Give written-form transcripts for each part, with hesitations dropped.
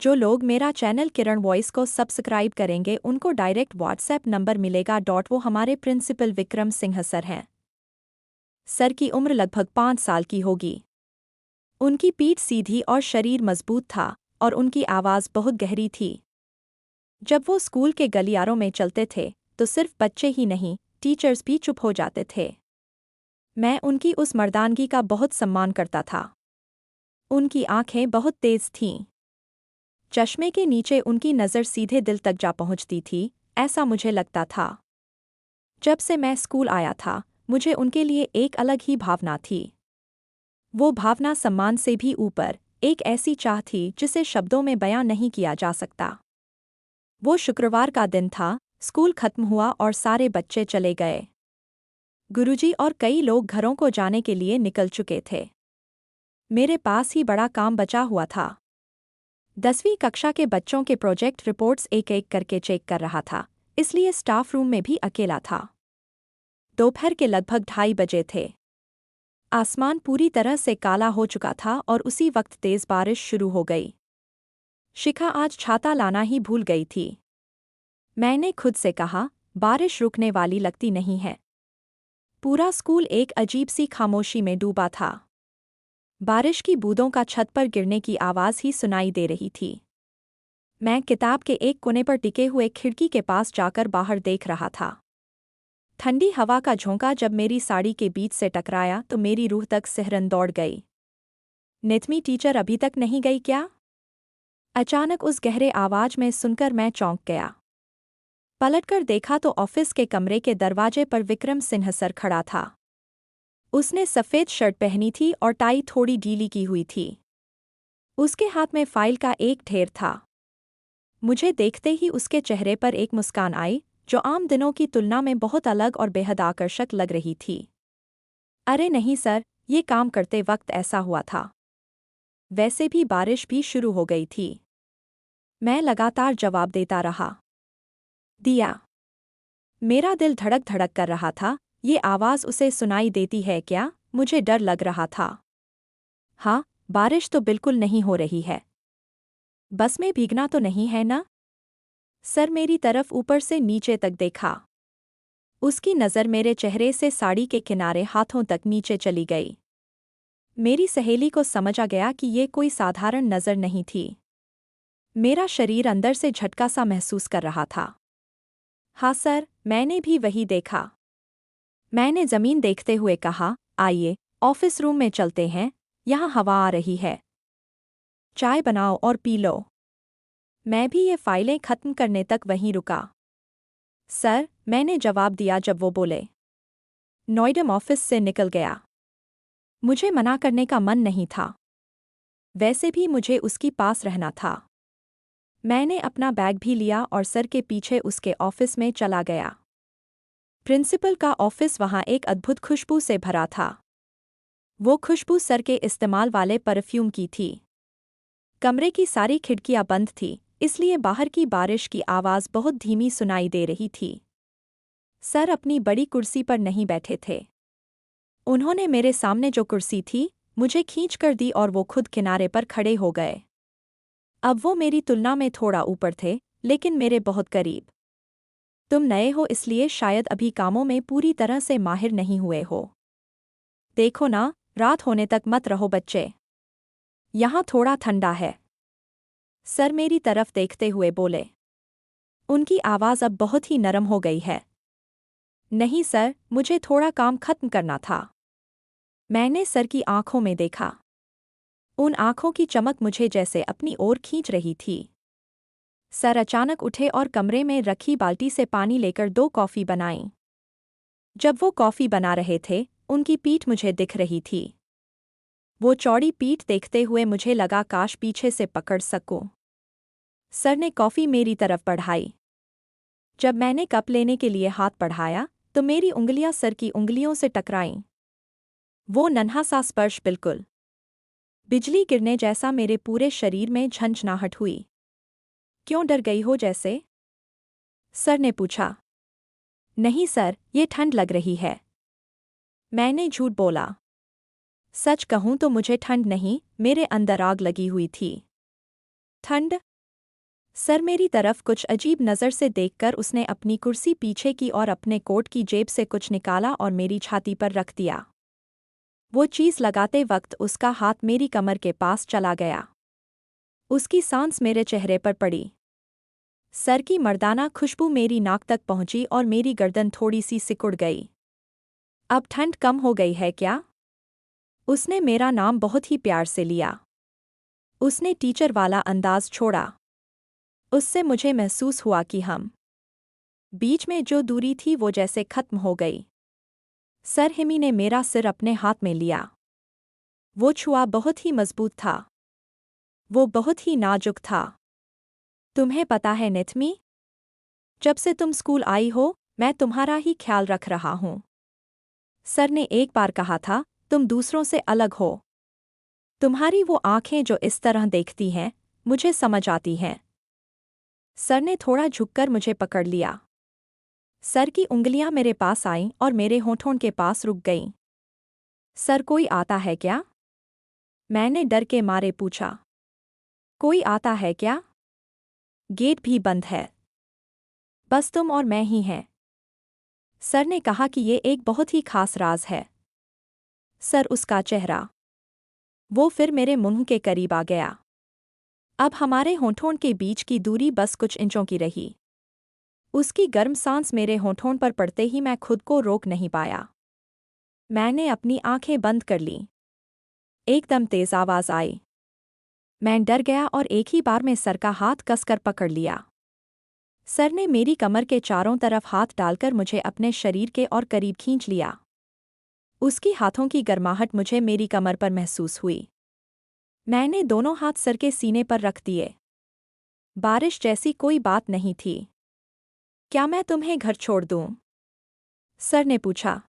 जो लोग मेरा चैनल किरण वॉइस को सब्सक्राइब करेंगे उनको डायरेक्ट व्हाट्सएप नंबर मिलेगा। वो हमारे प्रिंसिपल विक्रम सिंह सर हैं। सर की उम्र लगभग 5 साल की होगी। उनकी पीठ सीधी और शरीर मजबूत था और उनकी आवाज़ बहुत गहरी थी। जब वो स्कूल के गलियारों में चलते थे तो सिर्फ बच्चे ही नहीं, टीचर्स भी चुप हो जाते थे। मैं उनकी उस मर्दानगी का बहुत सम्मान करता था। उनकी आंखें बहुत तेज थीं। चश्मे के नीचे उनकी नज़र सीधे दिल तक जा पहुंचती थी, ऐसा मुझे लगता था। जब से मैं स्कूल आया था, मुझे उनके लिए एक अलग ही भावना थी। वो भावना सम्मान से भी ऊपर, एक ऐसी चाह थी जिसे शब्दों में बयां नहीं किया जा सकता। वो शुक्रवार का दिन था, स्कूल खत्म हुआ और सारे बच्चे चले गए। गुरुजी और कई लोग घरों को जाने के लिए निकल चुके थे। मेरे पास ही बड़ा काम बचा हुआ था। 10वीं कक्षा के बच्चों के प्रोजेक्ट रिपोर्ट्स एक एक करके चेक कर रहा था, इसलिए स्टाफ रूम में भी अकेला था। दोपहर के लगभग 2:30 बजे थे। आसमान पूरी तरह से काला हो चुका था और उसी वक्त तेज बारिश शुरू हो गई। शिखा आज छाता लाना ही भूल गई थी। मैंने खुद से कहा, बारिश रुकने वाली लगती नहीं है। पूरा स्कूल एक अजीब सी खामोशी में डूबा था। बारिश की बूंदों का छत पर गिरने की आवाज़ ही सुनाई दे रही थी। मैं किताब के एक कोने पर टिके हुए खिड़की के पास जाकर बाहर देख रहा था। ठंडी हवा का झोंका जब मेरी साड़ी के बीच से टकराया तो मेरी रूह तक सिहरन दौड़ गई। नितमी टीचर अभी तक नहीं गई क्या? अचानक उस गहरे आवाज में सुनकर मैं चौंक गया। पलटकर देखा तो ऑफिस के कमरे के दरवाजे पर विक्रम सिंह सर खड़ा था। उसने सफ़ेद शर्ट पहनी थी और टाई थोड़ी ढीली की हुई थी। उसके हाथ में फाइल का एक ढेर था। मुझे देखते ही उसके चेहरे पर एक मुस्कान आई, जो आम दिनों की तुलना में बहुत अलग और बेहद आकर्षक लग रही थी। अरे नहीं सर, ये काम करते वक्त ऐसा हुआ था। वैसे भी बारिश भी शुरू हो गई थी। मैं लगातार जवाब देता रहा। दिया। मेरा दिल धड़क धड़क कर रहा था। ये आवाज़ उसे सुनाई देती है क्या? मुझे डर लग रहा था। हाँ, बारिश तो बिल्कुल नहीं हो रही है। बस में भीगना तो नहीं है ना? सर मेरी तरफ ऊपर से नीचे तक देखा। उसकी नज़र मेरे चेहरे से साड़ी के किनारे हाथों तक नीचे चली गई। मेरी सहेली को समझ आ गया कि ये कोई साधारण नज़र नहीं थी। मेरा शरीर अंदर से झटका सा महसूस कर रहा था। हाँ सर, मैंने भी वही देखा। मैंने ज़मीन देखते हुए कहा, आइए, ऑफिस रूम में चलते हैं, यहाँ हवा आ रही है। चाय बनाओ और पी लो। मैं भी ये फाइलें खत्म करने तक वहीं रुका। सर, मैंने जवाब दिया जब वो बोले। नॉइडम ऑफिस से निकल गया। मुझे मना करने का मन नहीं था। वैसे भी मुझे उसकी पास रहना था। मैंने अपना बैग भी लिया और सर के पीछे उसके ऑफिस में चला गया। प्रिंसिपल का ऑफिस वहाँ एक अद्भुत खुशबू से भरा था। वो खुशबू सर के इस्तेमाल वाले परफ्यूम की थी। कमरे की सारी खिड़कियां बंद थी, इसलिए बाहर की बारिश की आवाज़ बहुत धीमी सुनाई दे रही थी। सर अपनी बड़ी कुर्सी पर नहीं बैठे थे। उन्होंने मेरे सामने जो कुर्सी थी, मुझे खींच कर दी और वो खुद किनारे पर खड़े हो गए। अब वो मेरी तुलना में थोड़ा ऊपर थे, लेकिन मेरे बहुत करीब। तुम नए हो इसलिए शायद अभी कामों में पूरी तरह से माहिर नहीं हुए हो। देखो ना, रात होने तक मत रहो बच्चे। यहाँ थोड़ा ठंडा है। सर मेरी तरफ देखते हुए बोले। उनकी आवाज़ अब बहुत ही नरम हो गई है। नहीं सर, मुझे थोड़ा काम खत्म करना था। मैंने सर की आंखों में देखा। उन आंखों की चमक मुझे जैसे अपनी ओर खींच रही थी। सर अचानक उठे और कमरे में रखी बाल्टी से पानी लेकर 2 कॉफ़ी बनाईं। जब वो कॉफ़ी बना रहे थे, उनकी पीठ मुझे दिख रही थी। वो चौड़ी पीठ देखते हुए मुझे लगा काश पीछे से पकड़ सकूं। सर ने कॉफ़ी मेरी तरफ बढ़ाई। जब मैंने कप लेने के लिए हाथ बढ़ाया, तो मेरी उंगलियां सर की उंगलियों से टकराईं। वो नन्हा सा स्पर्श बिल्कुल बिजली गिरने जैसा मेरे पूरे शरीर में झंझनाहट हुई। क्यों डर गई हो जैसे? सर ने पूछा। नहीं सर, ये ठंड लग रही है। मैंने झूठ बोला। सच कहूं तो मुझे ठंड नहीं, मेरे अंदर आग लगी हुई थी। ठंड? सर मेरी तरफ कुछ अजीब नज़र से देखकर उसने अपनी कुर्सी पीछे की और अपने कोट की जेब से कुछ निकाला और मेरी छाती पर रख दिया। वो चीज़ लगाते वक्त उसका हाथ मेरी कमर के पास चला गया। उसकी सांस मेरे चेहरे पर पड़ी। सर की मर्दाना खुशबू मेरी नाक तक पहुंची और मेरी गर्दन थोड़ी सी सिकुड़ गई। अब ठंड कम हो गई है क्या? उसने मेरा नाम बहुत ही प्यार से लिया। उसने टीचर वाला अंदाज छोड़ा। उससे मुझे महसूस हुआ कि हम बीच में जो दूरी थी वो जैसे खत्म हो गई। सर हिमी ने मेरा सिर अपने हाथ में लिया। वो छुआ बहुत ही मजबूत था। वो बहुत ही नाजुक था। तुम्हें पता है निथमी, जब से तुम स्कूल आई हो मैं तुम्हारा ही ख्याल रख रहा हूं। सर ने एक बार कहा था, तुम दूसरों से अलग हो। तुम्हारी वो आंखें जो इस तरह देखती हैं, मुझे समझ आती हैं। सर ने थोड़ा झुककर मुझे पकड़ लिया। सर की उंगलियां मेरे पास आईं और मेरे होठों के पास रुक गईं। सर कोई आता है क्या? मैंने डर के मारे पूछा। कोई आता है क्या? गेट भी बंद है। बस तुम और मैं ही हैं। सर ने कहा कि ये एक बहुत ही खास राज है। सर उसका चेहरा। वो फिर मेरे मुंह के करीब आ गया। अब हमारे होठों के बीच की दूरी बस कुछ इंचों की रही। उसकी गर्म सांस मेरे होठों पर पड़ते ही मैं खुद को रोक नहीं पाया। मैंने अपनी आंखें बंद कर लीं। एकदम तेज आवाज आई। मैं डर गया और एक ही बार में सर का हाथ कसकर पकड़ लिया। सर ने मेरी कमर के चारों तरफ हाथ डालकर मुझे अपने शरीर के और करीब खींच लिया। उसकी हाथों की गर्माहट मुझे मेरी कमर पर महसूस हुई। मैंने दोनों हाथ सर के सीने पर रख दिए। बारिश जैसी कोई बात नहीं थी। क्या मैं तुम्हें घर छोड़ दूं? सर ने पूछा।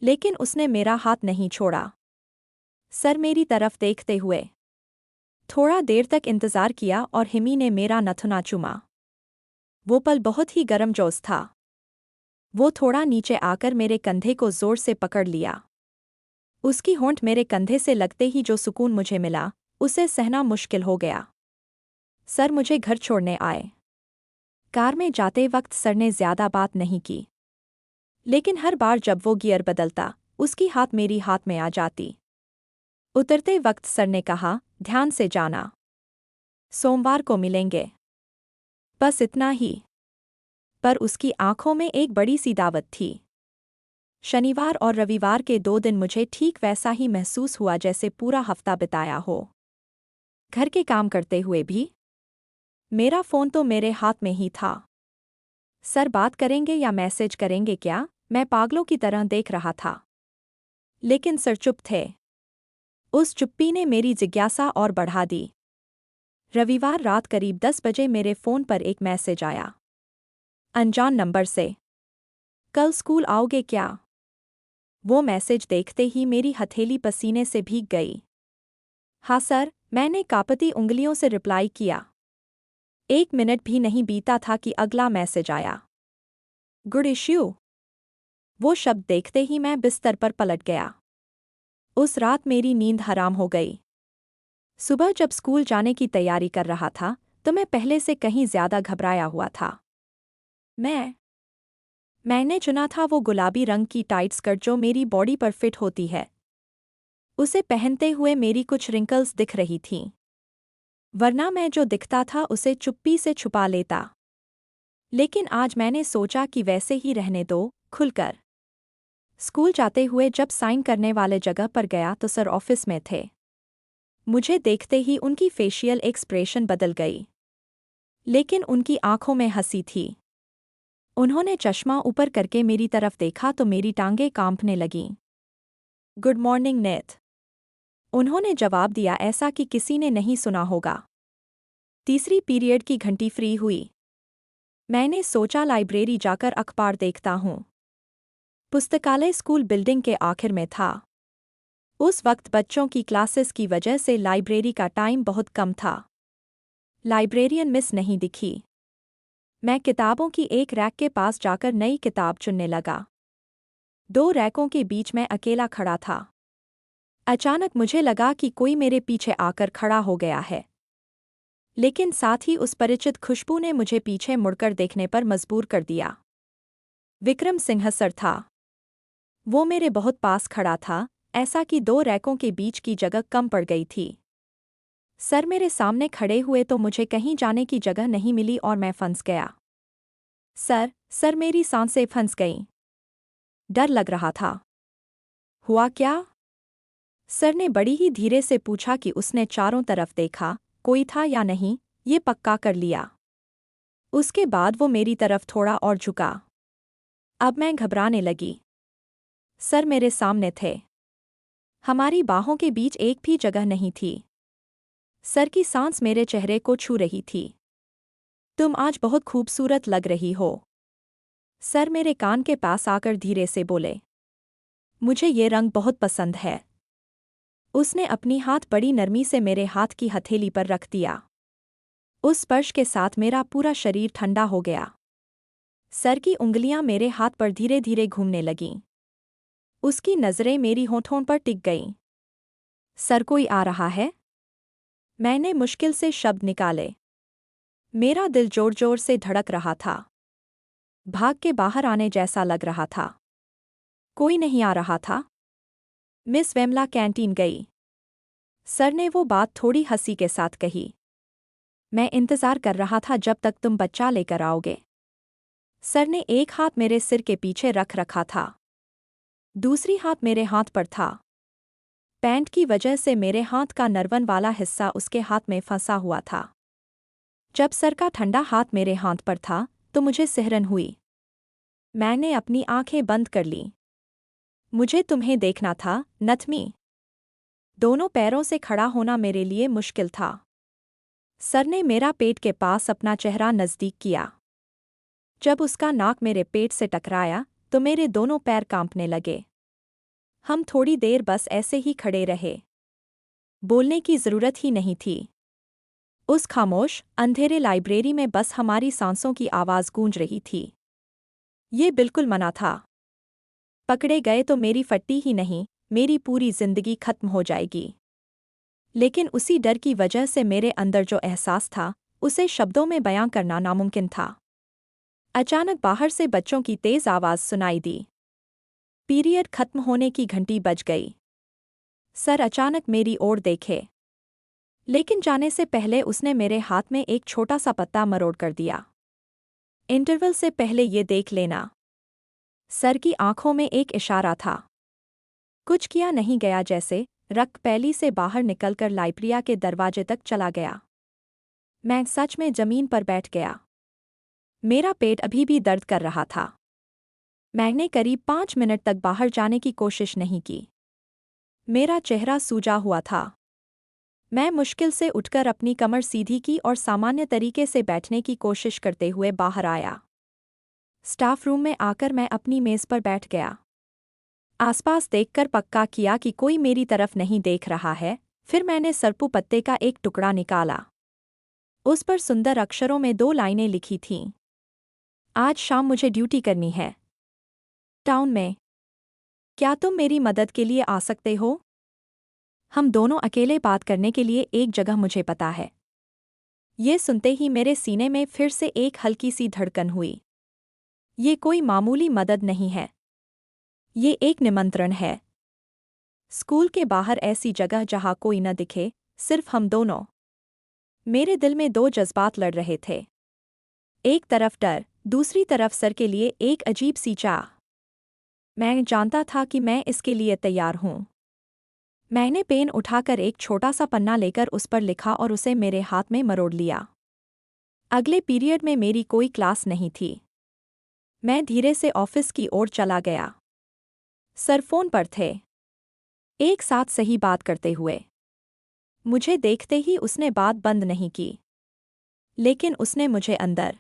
लेकिन उसने मेरा हाथ नहीं छोड़ा। सर मेरी तरफ देखते हुए थोड़ा देर तक इंतजार किया और हिमी ने मेरा नथुना चूमा। वो पल बहुत ही गर्मजोश था। वो थोड़ा नीचे आकर मेरे कंधे को जोर से पकड़ लिया। उसकी होंठ मेरे कंधे से लगते ही जो सुकून मुझे मिला, उसे सहना मुश्किल हो गया। सर मुझे घर छोड़ने आए। कार में जाते वक्त सर ने ज्यादा बात नहीं की। लेकिन हर बार जब वो गियर बदलता, उसकी हाथ मेरी हाथ में आ जाती। उतरते वक्त सर ने कहा, ध्यान से जाना। सोमवार को मिलेंगे। बस इतना ही। पर उसकी आंखों में एक बड़ी सी दावत थी। शनिवार और रविवार के 2 दिन मुझे ठीक वैसा ही महसूस हुआ जैसे पूरा हफ्ता बिताया हो। घर के काम करते हुए भी। मेरा फ़ोन तो मेरे हाथ में ही था। सर बात करेंगे या मैसेज करेंगे क्या, मैं पागलों की तरह देख रहा था। लेकिन सर चुप थे। उस चुप्पी ने मेरी जिज्ञासा और बढ़ा दी। रविवार रात करीब 10 बजे मेरे फ़ोन पर एक मैसेज आया। अनजान नंबर से। कल स्कूल आओगे क्या? वो मैसेज देखते ही मेरी हथेली पसीने से भीग गई। हाँ सर, मैंने कांपती उंगलियों से रिप्लाई किया। 1 मिनट भी नहीं बीता था कि अगला मैसेज आया। Good issue. वो शब्द देखते ही मैं बिस्तर पर पलट गया। उस रात मेरी नींद हराम हो गई। सुबह जब स्कूल जाने की तैयारी कर रहा था, तो मैं पहले से कहीं ज्यादा घबराया हुआ था। मैंने चुना था वो गुलाबी रंग की टाइट स्कर्ट जो मेरी बॉडी पर फिट होती है। उसे पहनते हुए मेरी कुछ रिंकल्स दिख रही थीं। वरना मैं जो दिखता था उसे चुप्पी से छुपा लेता। लेकिन आज मैंने सोचा कि वैसे ही रहने दो, खुलकर। स्कूल जाते हुए जब साइन करने वाले जगह पर गया तो सर ऑफिस में थे। मुझे देखते ही उनकी फेशियल एक्सप्रेशन बदल गई। लेकिन उनकी आंखों में हंसी थी। उन्होंने चश्मा ऊपर करके मेरी तरफ देखा तो मेरी टांगें कांपने लगीं। गुड मॉर्निंग नेथ। उन्होंने जवाब दिया ऐसा कि किसी ने नहीं सुना होगा। तीसरी पीरियड की घंटी फ्री हुई। मैंने सोचा लाइब्रेरी जाकर अखबार देखता हूँ। पुस्तकालय स्कूल बिल्डिंग के आखिर में था। उस वक्त बच्चों की क्लासेस की वजह से लाइब्रेरी का टाइम बहुत कम था। लाइब्रेरियन मिस नहीं दिखी। मैं किताबों की एक रैक के पास जाकर नई किताब चुनने लगा। 2 रैकों के बीच मैं अकेला खड़ा था। अचानक मुझे लगा कि कोई मेरे पीछे आकर खड़ा हो गया है। लेकिन साथ ही उस परिचित खुशबू ने मुझे पीछे मुड़कर देखने पर मजबूर कर दिया। विक्रम सिंह सर था। वो मेरे बहुत पास खड़ा था, ऐसा कि 2 रैकों के बीच की जगह कम पड़ गई थी। सर मेरे सामने खड़े हुए तो मुझे कहीं जाने की जगह नहीं मिली और मैं फंस गया। सर मेरी सांसें फंस गईं। डर लग रहा था। हुआ क्या? सर ने बड़ी ही धीरे से पूछा कि उसने चारों तरफ देखा, कोई था या नहीं, ये पक्का कर लिया। उसके बाद वो मेरी तरफ थोड़ा और झुका। अब मैं घबराने लगी। सर मेरे सामने थे। हमारी बाहों के बीच एक भी जगह नहीं थी। सर की सांस मेरे चेहरे को छू रही थी। तुम आज बहुत खूबसूरत लग रही हो। सर मेरे कान के पास आकर धीरे से बोले। मुझे ये रंग बहुत पसंद है। उसने अपनी हाथ बड़ी नरमी से मेरे हाथ की हथेली पर रख दिया। उस स्पर्श के साथ मेरा पूरा शरीर ठंडा हो गया। सर की उंगलियां मेरे हाथ पर धीरे धीरे घूमने लगीं। उसकी नज़रें मेरी होठों पर टिक गईं। सर कोई आ रहा है? मैंने मुश्किल से शब्द निकाले। मेरा दिल जोर जोर से धड़क रहा था। भाग के बाहर आने जैसा लग रहा था। कोई नहीं आ रहा था। मिस वेमला कैंटीन गई। सर ने वो बात थोड़ी हंसी के साथ कही। मैं इंतज़ार कर रहा था जब तक तुम बच्चा लेकर आओगे। सर ने एक हाथ मेरे सिर के पीछे रख रखा था। दूसरी हाथ मेरे हाथ पर था। पैंट की वजह से मेरे हाथ का नरवन वाला हिस्सा उसके हाथ में फंसा हुआ था। जब सर का ठंडा हाथ मेरे हाथ पर था तो मुझे सिहरन हुई। मैंने अपनी आंखें बंद कर लीं। मुझे तुम्हें देखना था, नथमी। दोनों पैरों से खड़ा होना मेरे लिए मुश्किल था। सर ने मेरा पेट के पास अपना चेहरा नज़दीक किया। जब उसका नाक मेरे पेट से टकराया तो मेरे दोनों पैर कांपने लगे। हम थोड़ी देर बस ऐसे ही खड़े रहे। बोलने की ज़रूरत ही नहीं थी। उस खामोश, अंधेरे लाइब्रेरी में बस हमारी सांसों की आवाज़ गूंज रही थी। ये बिल्कुल मना था। पकड़े गए तो मेरी फट्टी ही नहीं, मेरी पूरी जिंदगी खत्म हो जाएगी। लेकिन उसी डर की वजह से मेरे अंदर जो एहसास था, उसे शब्दों में बयां करना नामुमकिन था। अचानक बाहर से बच्चों की तेज़ आवाज़ सुनाई दी। पीरियड खत्म होने की घंटी बज गई। सर अचानक मेरी ओर देखे। लेकिन जाने से पहले उसने मेरे हाथ में एक छोटा सा पत्ता मरोड़ कर दिया। इंटरवल से पहले ये देख लेना। सर की आंखों में एक इशारा था। कुछ किया नहीं गया जैसे रक्त पैली से बाहर निकलकर लाइब्रेरी के दरवाजे तक चला गया। मैं सच में जमीन पर बैठ गया। मेरा पेट अभी भी दर्द कर रहा था। मैंने करीब 5 मिनट तक बाहर जाने की कोशिश नहीं की। मेरा चेहरा सूजा हुआ था। मैं मुश्किल से उठकर अपनी कमर सीधी की और सामान्य तरीके से बैठने की कोशिश करते हुए बाहर आया। स्टाफ रूम में आकर मैं अपनी मेज़ पर बैठ गया। आसपास देखकर पक्का किया कि कोई मेरी तरफ नहीं देख रहा है, फिर मैंने सरपू पत्ते का एक टुकड़ा निकाला। उस पर सुंदर अक्षरों में 2 लाइनें लिखी थीं। आज शाम मुझे ड्यूटी करनी है। टाउन में। क्या तुम मेरी मदद के लिए आ सकते हो? हम दोनों अकेले बात करने के लिए एक जगह मुझे पता है। ये सुनते ही मेरे सीने में फिर से एक हल्की सी धड़कन हुई। ये कोई मामूली मदद नहीं है। ये एक निमंत्रण है। स्कूल के बाहर ऐसी जगह जहाँ कोई न दिखे, सिर्फ हम दोनों। मेरे दिल में 2 जज्बात लड़ रहे थे। एक तरफ डर, दूसरी तरफ सर के लिए एक अजीब सी चाह। मैं जानता था कि मैं इसके लिए तैयार हूँ। मैंने पेन उठाकर एक छोटा सा पन्ना लेकर उस पर लिखा और उसे मेरे हाथ में मरोड़ लिया। अगले पीरियड में मेरी कोई क्लास नहीं थी। मैं धीरे से ऑफिस की ओर चला गया। सर फोन पर थे, एक साथ सही बात करते हुए। मुझे देखते ही उसने बात बंद नहीं की, लेकिन उसने मुझे अंदर